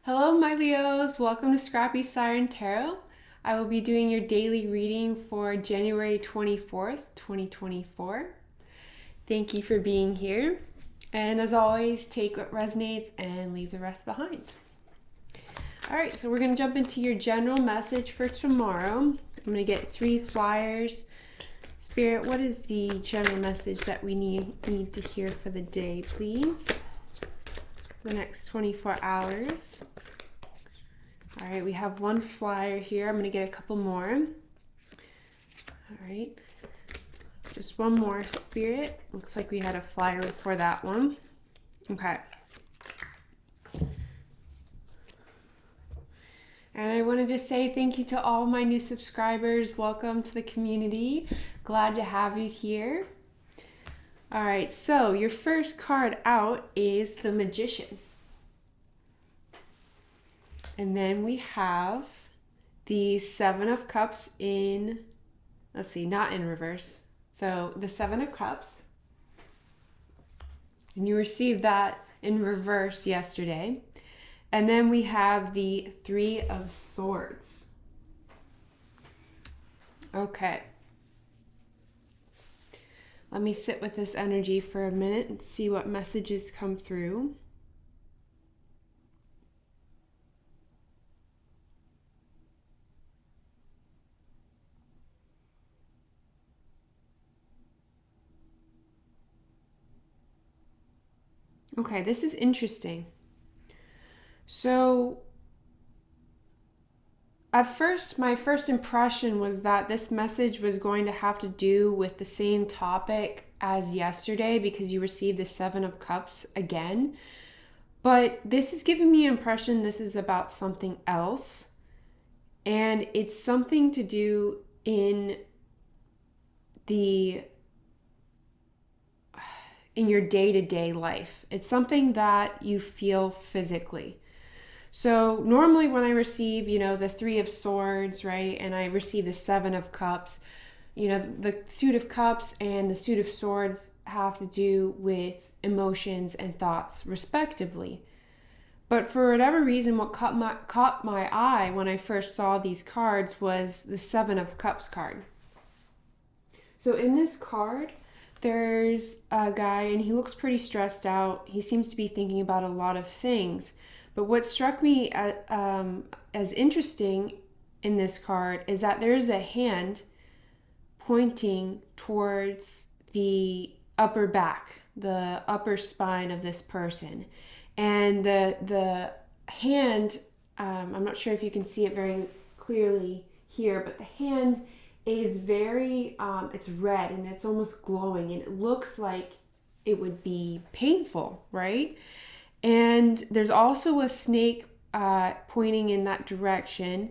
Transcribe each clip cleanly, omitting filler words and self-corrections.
Hello, my Leos. Welcome to Scrappy Siren Tarot. I will be doing your daily reading for January 24th, 2024. Thank you for being here. And as always, take what resonates and leave the rest behind. All right, so we're going to jump into your general message for tomorrow. I'm going to get 3 flyers. Spirit, what is the general message that we need to hear for the day, please? The next 24 hours. All right, we have 1 flyer here. I'm going to get a couple more. All right, just 1 more, Spirit. Looks like we had a flyer before that one. Okay. And I wanted to say thank you to all my new subscribers. Welcome to the community. Glad to have you here. All right, so your first card out is the Magician. And then we have the 7 of Cups in, let's see, not in reverse. So the 7 of Cups. And you received that in reverse yesterday. And then we have the 3 of Swords. Okay. Let me sit with this energy for a minute and see what messages come through. Okay, this is interesting. So, at first, my first impression was that this message was going to have to do with the same topic as yesterday because you received the 7 of Cups again. But this is giving me an impression this is about something else. And it's something to do in your day-to-day life. It's something that you feel physically. So normally when I receive, the 3 of Swords, right, and I receive the 7 of Cups, the Suit of Cups and the Suit of Swords have to do with emotions and thoughts, respectively. But for whatever reason, what caught my eye when I first saw these cards was the 7 of Cups card. So in this card, there's a guy and he looks pretty stressed out. He seems to be thinking about a lot of things. But what struck me as interesting in this card is that there's a hand pointing towards the upper back, the upper spine of this person. And the hand, I'm not sure if you can see it very clearly here, but the hand is very, it's red and it's almost glowing and it looks like it would be painful, right? And there's also a snake pointing in that direction.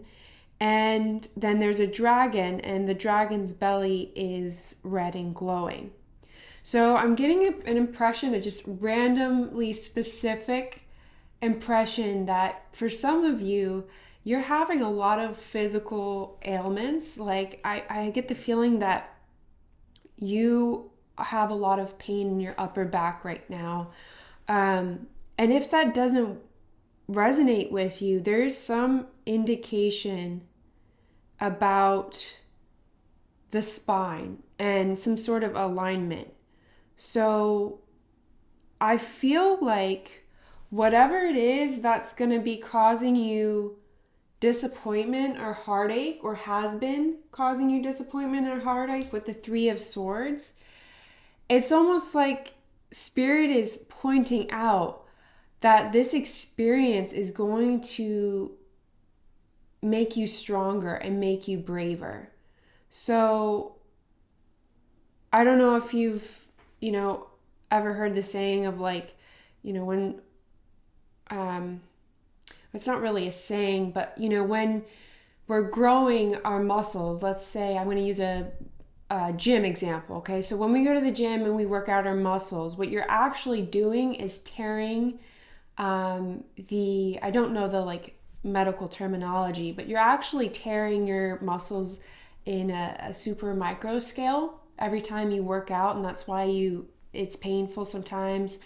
And then there's a dragon and the dragon's belly is red and glowing. So I'm getting an impression, a just randomly specific impression that for some of you, you're having a lot of physical ailments. Like I get the feeling that you have a lot of pain in your upper back right now. And if that doesn't resonate with you, there's some indication about the spine and some sort of alignment. So I feel like whatever it is that's going to be causing you disappointment or heartache, or has been causing you disappointment or heartache with the 3 of Swords, it's almost like Spirit is pointing out that this experience is going to make you stronger and make you braver. So I don't know if you've, ever heard the saying of when it's not really a saying, but when we're growing our muscles, let's say I'm going to use a gym example. Okay. So when we go to the gym and we work out our muscles, what you're actually doing is tearing I don't know the medical terminology, but you're actually tearing your muscles in a super micro scale every time you work out. And that's why it's painful sometimes.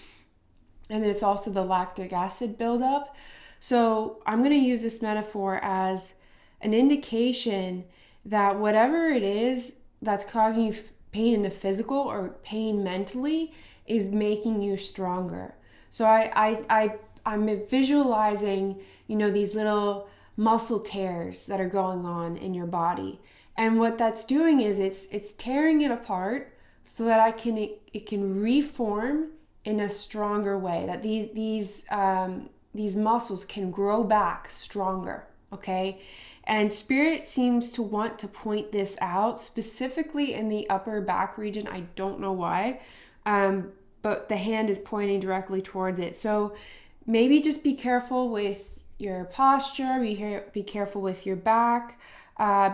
And then it's also the lactic acid buildup. So I'm going to use this metaphor as an indication that whatever it is that's causing you pain in the physical or pain mentally is making you stronger. So I'm visualizing, these little muscle tears that are going on in your body. And what that's doing is it's tearing it apart so that it can reform in a stronger way, that these muscles can grow back stronger, okay? And Spirit seems to want to point this out, specifically in the upper back region. I don't know why, but the hand is pointing directly towards it. So maybe just be careful with your posture, be careful with your back,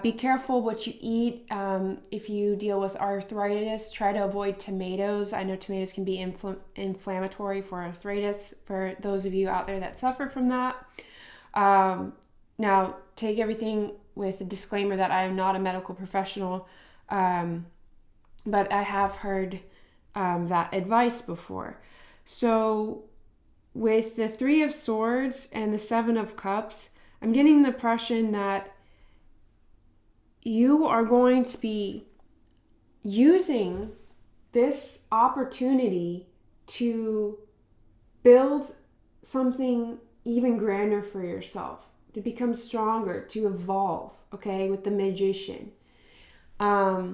be careful what you eat. If you deal with arthritis, try to avoid tomatoes. I know tomatoes can be inflammatory for arthritis, for those of you out there that suffer from that. Now, take everything with a disclaimer that I am not a medical professional, but I have heard that advice before. So with the Three of Swords and the Seven of Cups, I'm getting the impression that you are going to be using this opportunity to build something even grander for yourself, to become stronger, to evolve, okay, with the Magician. Because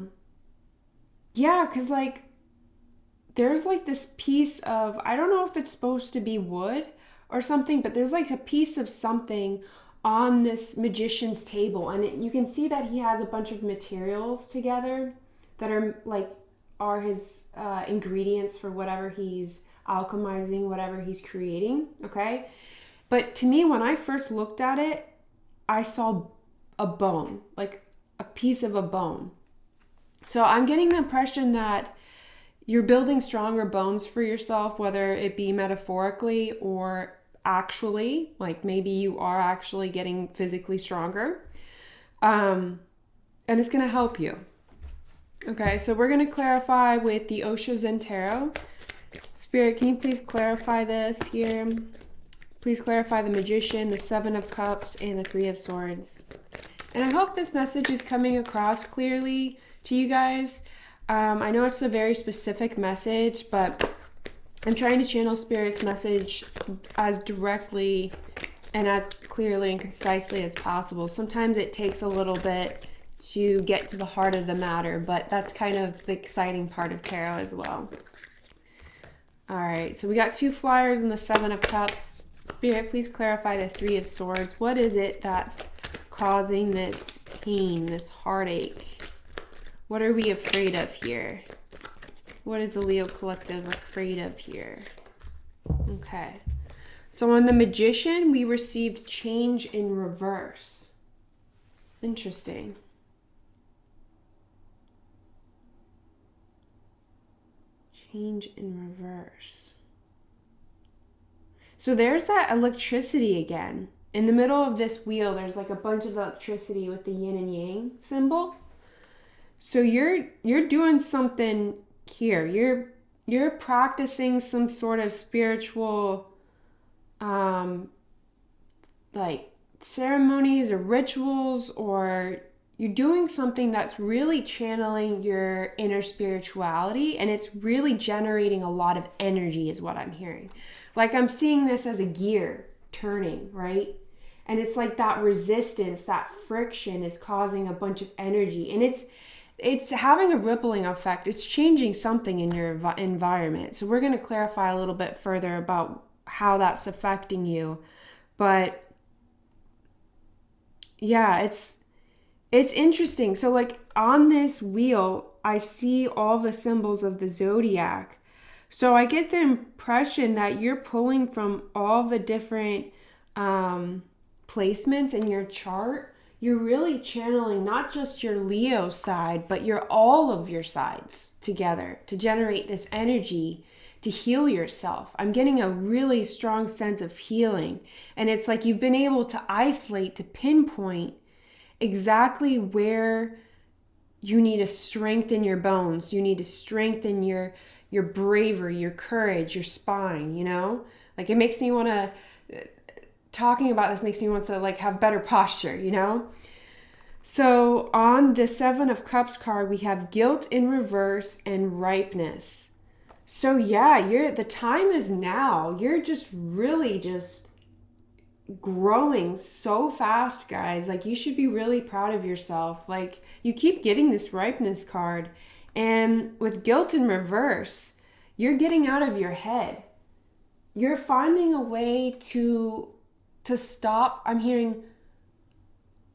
there's this piece of, I don't know if it's supposed to be wood or something, but there's a piece of something on this Magician's table, and you can see that he has a bunch of materials together that are his ingredients for whatever he's alchemizing, whatever he's creating, okay? But to me, when I first looked at it, I saw a bone, a piece of a bone. So I'm getting the impression that you're building stronger bones for yourself, whether it be metaphorically or actually, maybe you are actually getting physically stronger. And it's going to help you. Okay, so we're going to clarify with the Osho Zen Tarot. Spirit, can you please clarify this here? Please clarify the Magician, the Seven of Cups, and the Three of Swords. And I hope this message is coming across clearly to you guys. I know it's a very specific message, but I'm trying to channel Spirit's message as directly and as clearly and concisely as possible. Sometimes it takes a little bit to get to the heart of the matter, but that's kind of the exciting part of tarot as well. All right, so we got two flyers and the Seven of Cups. Spirit, please clarify the Three of Swords. What is it that's causing this pain, this heartache? What are we afraid of here? What is the Leo Collective afraid of here? Okay. So on the Magician, we received change in reverse. Interesting. Change in reverse. So there's that electricity again. In the middle of this wheel, there's a bunch of electricity with the yin and yang symbol. So you're doing something here. You're practicing some sort of spiritual ceremonies or rituals, or you're doing something that's really channeling your inner spirituality, and it's really generating a lot of energy is what I'm hearing. I'm seeing this as a gear turning, right? And it's that resistance, that friction is causing a bunch of energy, and it's having a rippling effect. It's changing something in your environment. So we're going to clarify a little bit further about how that's affecting you. But yeah, it's interesting. So on this wheel, I see all the symbols of the zodiac. So I get the impression that you're pulling from all the different placements in your chart. You're really channeling not just your Leo side, but all of your sides together to generate this energy to heal yourself. I'm getting a really strong sense of healing. And it's you've been able to isolate, to pinpoint exactly where you need to strengthen your bones. You need to strengthen your bravery, your courage, your spine, It makes me want to talking about this makes me want to like have better posture, you know? So on the Seven of Cups card, we have guilt in reverse and ripeness. So yeah, the time is now. You're just really just growing so fast, guys. Like, you should be really proud of yourself. Like, you keep getting this ripeness card, and with guilt in reverse, you're getting out of your head. You're finding a way to stop. I'm hearing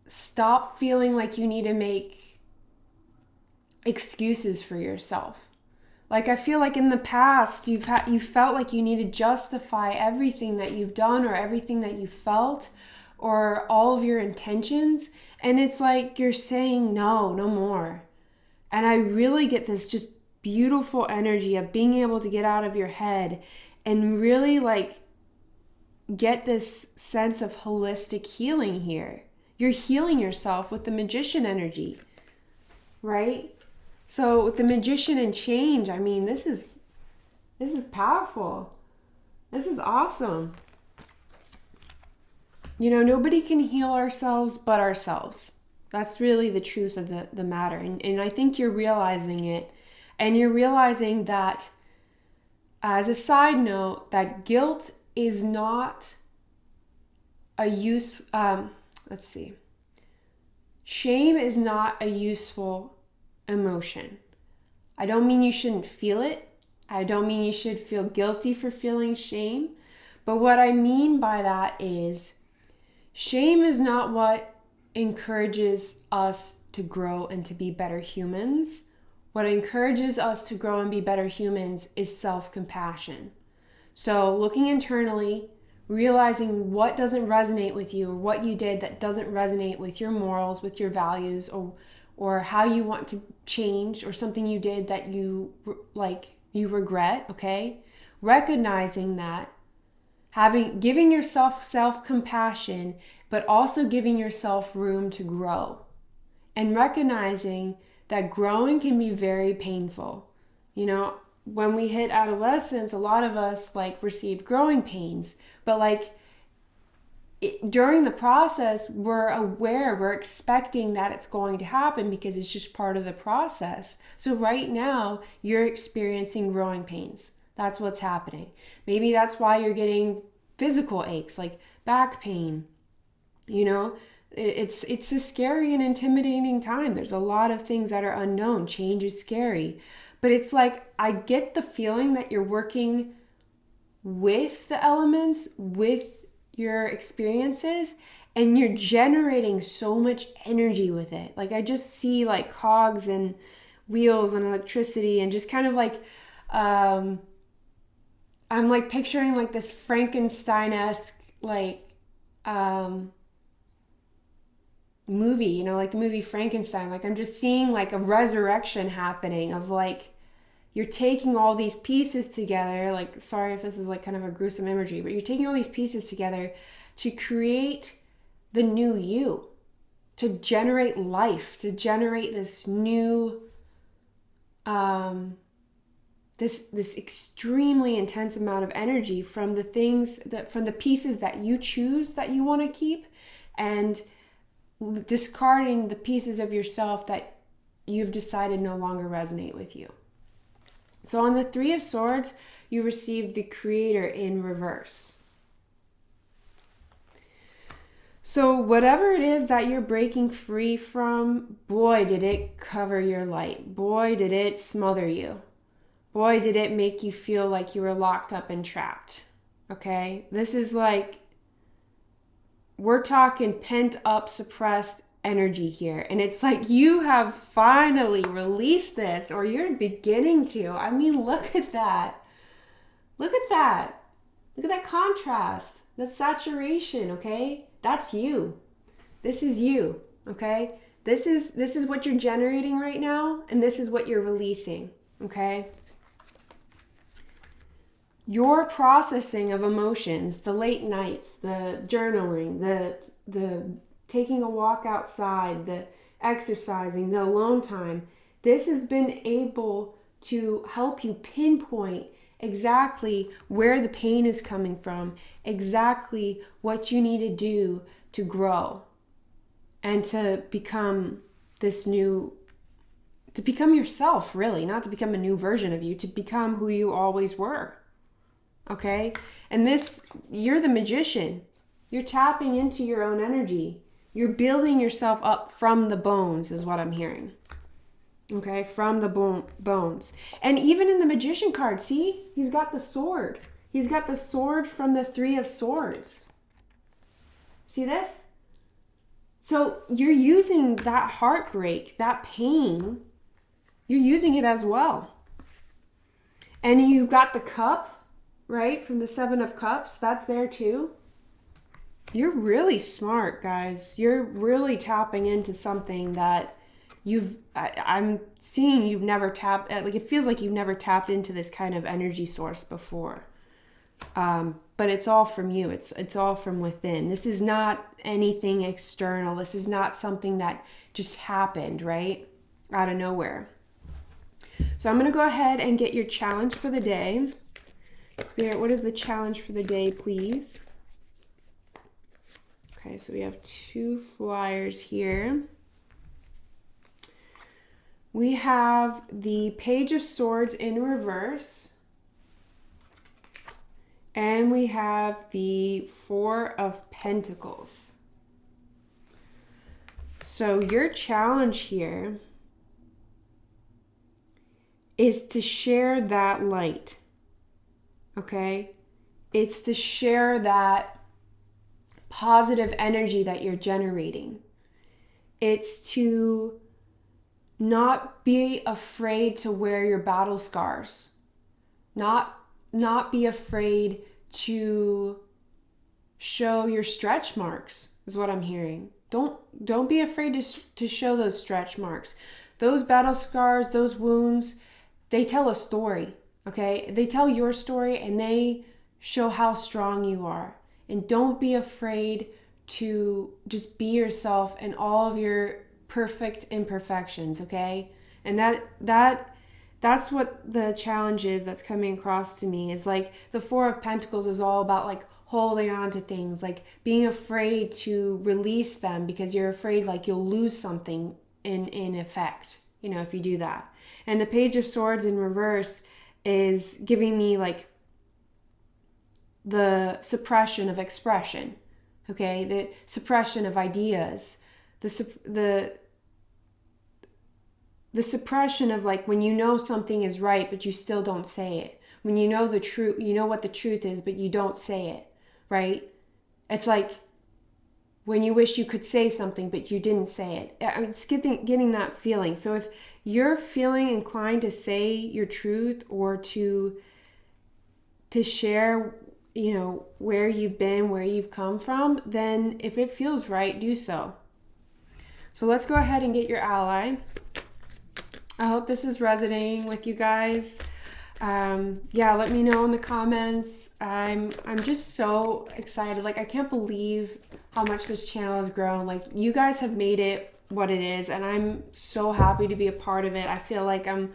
stop feeling like you need to make excuses for yourself. Like, I feel like in the past you felt like you need to justify everything that you've done or everything that you felt or all of your intentions, and it's like you're saying no more. And I really get this just beautiful energy of being able to get out of your head and really like get this sense of holistic healing here. You're healing yourself with the Magician energy, right? So with the Magician and change, I mean, this is powerful. This is awesome. You know, nobody can heal ourselves but ourselves. That's really the truth of the matter. And I think you're realizing it. And you're realizing that, as a side note, that guilt is not a shame is not a useful emotion. I don't mean you shouldn't feel it. I don't mean you should feel guilty for feeling shame. But what I mean by that is shame is not what encourages us to grow and to be better humans. What encourages us to grow and be better humans is self-compassion. So looking internally, realizing what doesn't resonate with you or what you did that doesn't resonate with your morals, with your values, or how you want to change, or something you did that you regret, okay? Recognizing that, giving yourself self-compassion, but also giving yourself room to grow. And recognizing that growing can be very painful. You know, when we hit adolescence, a lot of us received growing pains, but during the process, we're expecting that it's going to happen because it's just part of the process. So right now, you're experiencing growing pains. That's what's happening. Maybe that's why you're getting physical aches, like back pain. You know, it's a scary and intimidating time. There's a lot of things that are unknown. Change is scary. But it's like, I get the feeling that you're working with the elements, with your experiences, and you're generating so much energy with it. Like, I just see cogs and wheels and electricity, and just kind of I'm picturing this Frankenstein-esque movie, you know, like the movie Frankenstein. I'm just seeing a resurrection happening of you're taking all these pieces together. Sorry if this is kind of a gruesome imagery, but you're taking all these pieces together to create the new you, to generate life, to generate this new, this extremely intense amount of energy from the pieces that you choose that you want to keep, and discarding the pieces of yourself that you've decided no longer resonate with you. So on the Three of Swords, you received the Creator in reverse. So whatever it is that you're breaking free from, boy, did it cover your light. Boy, did it smother you. Boy, did it make you feel like you were locked up and trapped. Okay? This is we're talking pent up, suppressed energy here. And it's you have finally released this, or you're beginning to. I mean, look at that. Look at that. Look at that contrast, that saturation, okay? That's you. This is you, okay? This is what you're generating right now, and this is what you're releasing, okay? Your processing of emotions, the late nights, the journaling, the taking a walk outside, the exercising, the alone time, this has been able to help you pinpoint exactly where the pain is coming from, exactly what you need to do to grow and to become to become yourself, really, not to become a new version of you, to become who you always were. Okay? And you're the magician. You're tapping into your own energy. You're building yourself up from the bones, is what I'm hearing. Okay? From the bones. And even in the magician card, see? He's got the sword. He's got the sword from the Three of Swords. See this? So you're using that heartbreak, that pain, you're using it as well. And you've got the cup, right? From the Seven of Cups, that's there too. You're really smart, guys. You're really tapping into something that I'm seeing you've never tapped, like it feels like you've never tapped into this kind of energy source before. But it's all from you. It's all from within. This is not anything external. This is not something that just happened, right? Out of nowhere. So I'm going to go ahead and get your challenge for the day. Spirit, what is the challenge for the day, please? Okay, so we have 2 flyers here. We have the Page of Swords in reverse. And we have the Four of Pentacles. So your challenge here is to share that light. Okay? It's to share that positive energy that you're generating. It's to not be afraid to wear your battle scars. Not be afraid to show your stretch marks, is what I'm hearing. Don't be afraid to show those stretch marks. Those battle scars, those wounds, they tell a story, okay? They tell your story and they show how strong you are. And don't be afraid to just be yourself and all of your perfect imperfections, okay? And that's what the challenge is that's coming across to me, is like the Four of Pentacles is all about like holding on to things, like being afraid to release them because you're afraid like you'll lose something in effect, you know, if you do that. And the Page of Swords in reverse is giving me like the suppression of expression, okay? The suppression of ideas, the suppression of like when you know something is right but you still don't say it. When you know the truth, you know what the truth is but you don't say it, right? It's like when you wish you could say something but you didn't say it. I mean, it's getting that feeling. So if you're feeling inclined to say your truth or to share, you know, where you've been, where you've come from, then if it feels right, do so. So let's go ahead and get your ally. I hope this is resonating with you guys. Yeah, let me know in the comments. I'm just so excited. Like, I can't believe how much this channel has grown. Like, you guys have made it what it is, and I'm so happy to be a part of it. I feel like I'm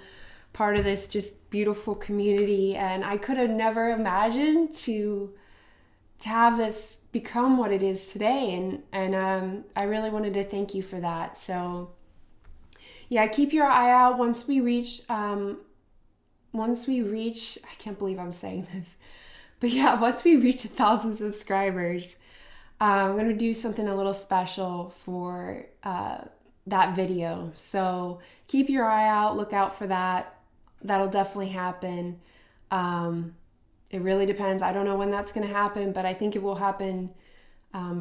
part of this just beautiful community, and I could have never imagined to have this become what it is today. And I really wanted to thank you for that. So yeah, keep your eye out. Once we reach, I can't believe I'm saying this, but yeah, once we reach 1,000 subscribers, I'm going to do something a little special for that video. So keep your eye out, look out for that. That'll definitely happen. It really depends. I don't know when that's going to happen, but I think it will happen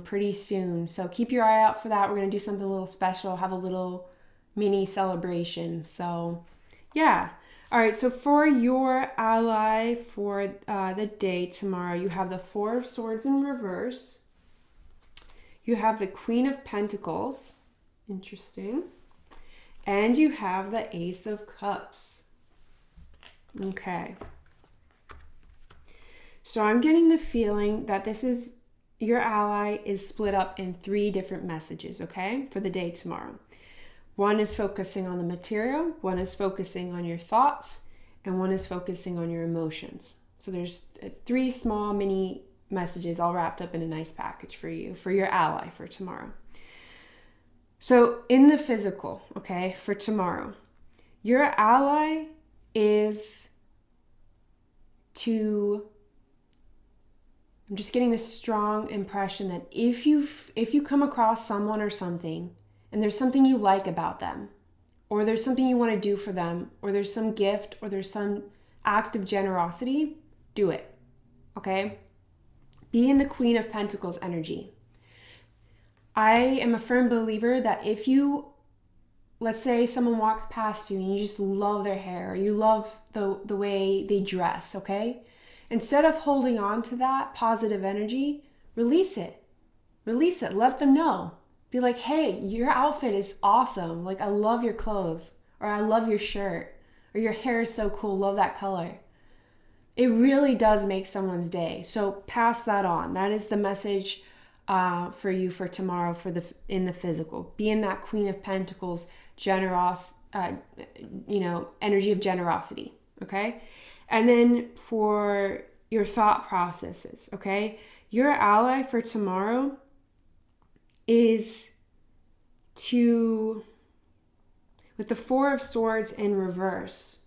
pretty soon. So keep your eye out for that. We're going to do something a little special, have a little mini celebration. So yeah. All right. So for your ally for the day tomorrow, you have the Four of Swords in reverse. You have the Queen of Pentacles. Interesting. And you have the Ace of Cups. Okay. So I'm getting the feeling that your ally is split up in 3 different messages, okay, for the day tomorrow. One is focusing on the material, one is focusing on your thoughts, and one is focusing on your emotions. So there's 3 small mini messages all wrapped up in a nice package for you, for your ally for tomorrow. So in the physical, okay, for tomorrow, your ally is I'm just getting this strong impression that if you come across someone or something and there's something you like about them, or there's something you want to do for them, or there's some gift, or there's some act of generosity, do it, okay? Be in the Queen of Pentacles energy. I am a firm believer that if you, let's say someone walks past you and you just love their hair, or you love the way they dress, okay? Instead of holding on to that positive energy, release it. Release it. Let them know. Be like, hey, your outfit is awesome. Like, I love your clothes, or I love your shirt, or your hair is so cool. Love that color. It really does make someone's day. So pass that on. That is the message for you for tomorrow in the physical. Be in that Queen of Pentacles, energy of generosity, okay? And then for your thought processes, okay? Your ally for tomorrow is with the 4 of Swords in reverse,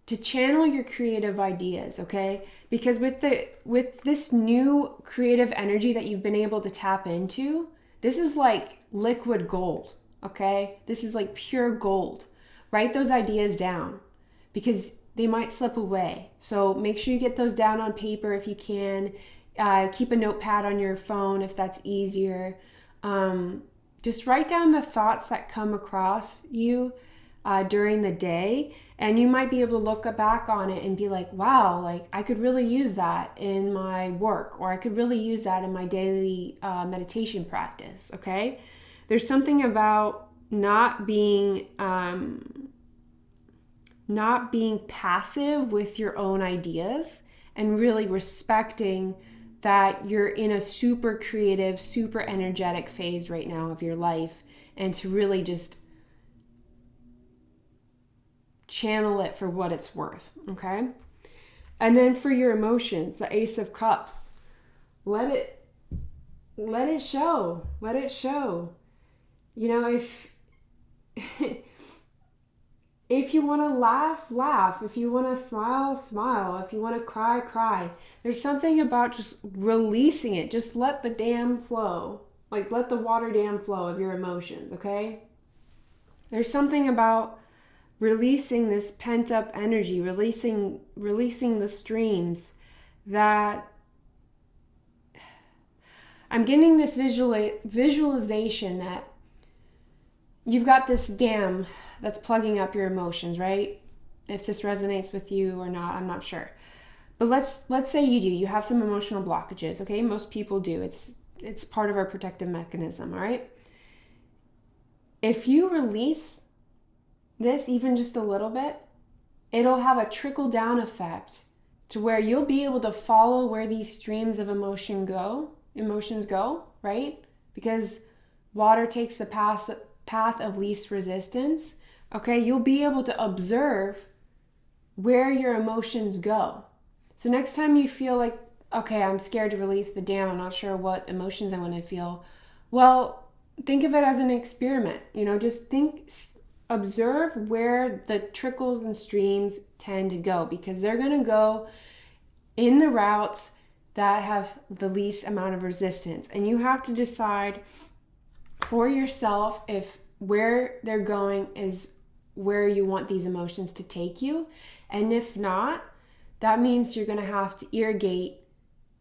to channel your creative ideas, okay? Because with this new creative energy that you've been able to tap into, this is like liquid gold, okay? This is like pure gold. Write those ideas down because they might slip away. So make sure you get those down on paper if you can. Keep a notepad on your phone if that's easier. Just write down the thoughts that come across you during the day, and you might be able to look back on it and be like, wow, like I could really use that in my work, or I could really use that in my daily meditation practice, okay? There's something about not being passive with your own ideas and really respecting that you're in a super creative, super energetic phase right now of your life, and to really just channel it for what it's worth, okay? And then for your emotions, the Ace of Cups, let it show. Let it show. You know, if you want to laugh, laugh. If you want to smile, smile. If you want to cry, cry. There's something about just releasing it. Just let the dam flow. Like, let the water dam flow of your emotions, okay? There's something about releasing this pent-up energy, releasing the streams that I'm getting this visualization that you've got this dam that's plugging up your emotions, right? If this resonates with you or not, I'm not sure. But let's say you do. You have some emotional blockages, okay? Most people do. It's part of our protective mechanism, all right? If you release this even just a little bit, it'll have a trickle-down effect to where you'll be able to follow where these streams of emotions go, right? Because water takes the path of least resistance, okay? You'll be able to observe where your emotions go. So next time you feel like, okay, I'm scared to release the dam, I'm not sure what emotions I want to feel, well, think of it as an experiment. You know, just observe where the trickles and streams tend to go, because they're going to go in the routes that have the least amount of resistance. And you have to decide for yourself if where they're going is where you want these emotions to take you. And if not, that means you're going to have to irrigate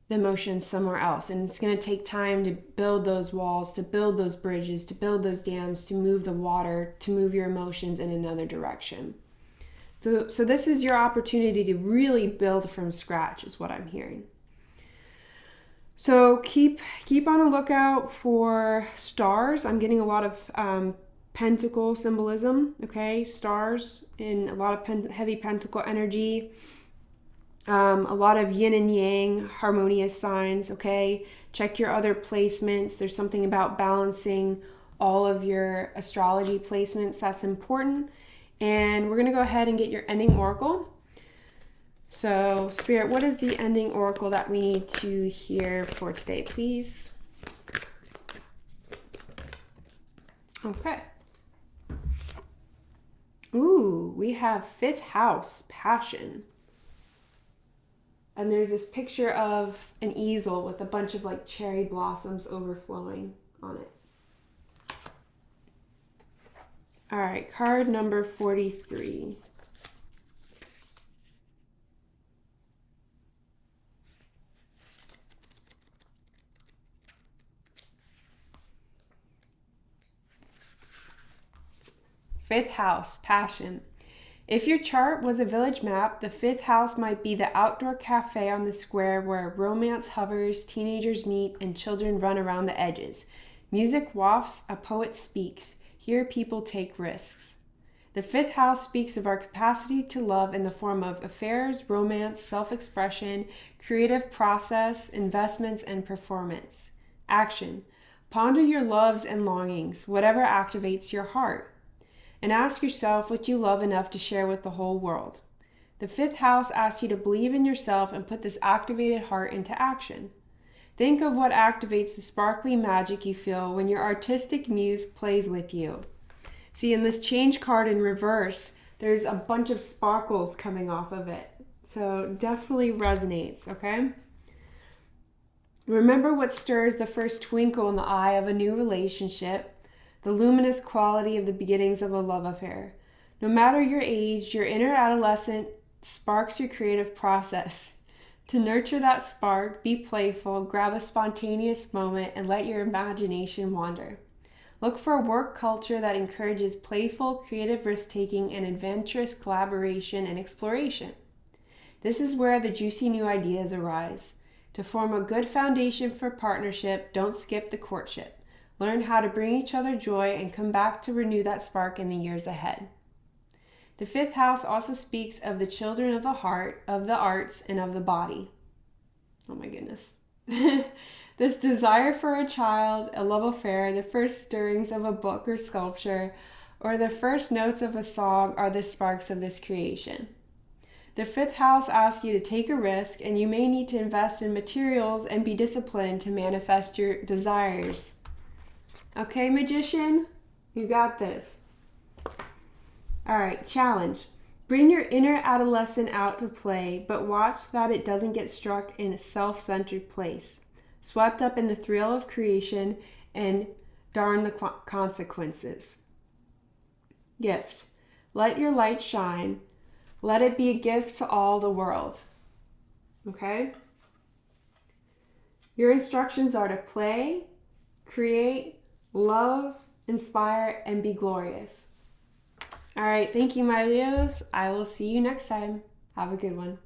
the emotions somewhere else. And it's going to take time to build those walls, to build those bridges, to build those dams, to move the water, to move your emotions in another direction. So this is your opportunity to really build from scratch, is what I'm hearing. So keep on a lookout for stars. I'm getting a lot of pentacle symbolism, okay? Stars in a lot of heavy pentacle energy. A lot of yin and yang, harmonious signs, okay? Check your other placements. There's something about balancing all of your astrology placements that's important. And we're going to go ahead and get your ending oracle. So, Spirit, what is the ending oracle that we need to hear for today, please? Okay. Ooh, we have 5th house, passion. And there's this picture of an easel with a bunch of like cherry blossoms overflowing on it. All right, card number 43. Fifth house, passion. If your chart was a village map, the 5th house might be the outdoor cafe on the square where romance hovers, teenagers meet, and children run around the edges. Music wafts, a poet speaks. Here people take risks. The 5th house speaks of our capacity to love in the form of affairs, romance, self-expression, creative process, investments, and performance. Action. Ponder your loves and longings, whatever activates your heart. And ask yourself what you love enough to share with the whole world. The 5th house asks you to believe in yourself and put this activated heart into action. Think of what activates the sparkly magic you feel when your artistic muse plays with you. See, in this change card in reverse, there's a bunch of sparkles coming off of it. So definitely resonates, okay? Remember what stirs the first twinkle in the eye of a new relationship, the luminous quality of the beginnings of a love affair. No matter your age, your inner adolescent sparks your creative process. To nurture that spark, be playful, grab a spontaneous moment, and let your imagination wander. Look for a work culture that encourages playful, creative risk-taking and adventurous collaboration and exploration. This is where the juicy new ideas arise. To form a good foundation for partnership, don't skip the courtship. Learn how to bring each other joy and come back to renew that spark in the years ahead. The 5th house also speaks of the children of the heart, of the arts, and of the body. Oh my goodness. This desire for a child, a love affair, the first stirrings of a book or sculpture, or the first notes of a song are the sparks of this creation. The 5th house asks you to take a risk, and you may need to invest in materials and be disciplined to manifest your desires. Okay, Magician? You got this. All right, challenge. Bring your inner adolescent out to play, but watch that it doesn't get struck in a self-centered place, swept up in the thrill of creation and darn the consequences. Gift. Let your light shine. Let it be a gift to all the world. Okay? Your instructions are to play, create, love, inspire, and be glorious. All right, thank you, my Leos. I will see you next time. Have a good one.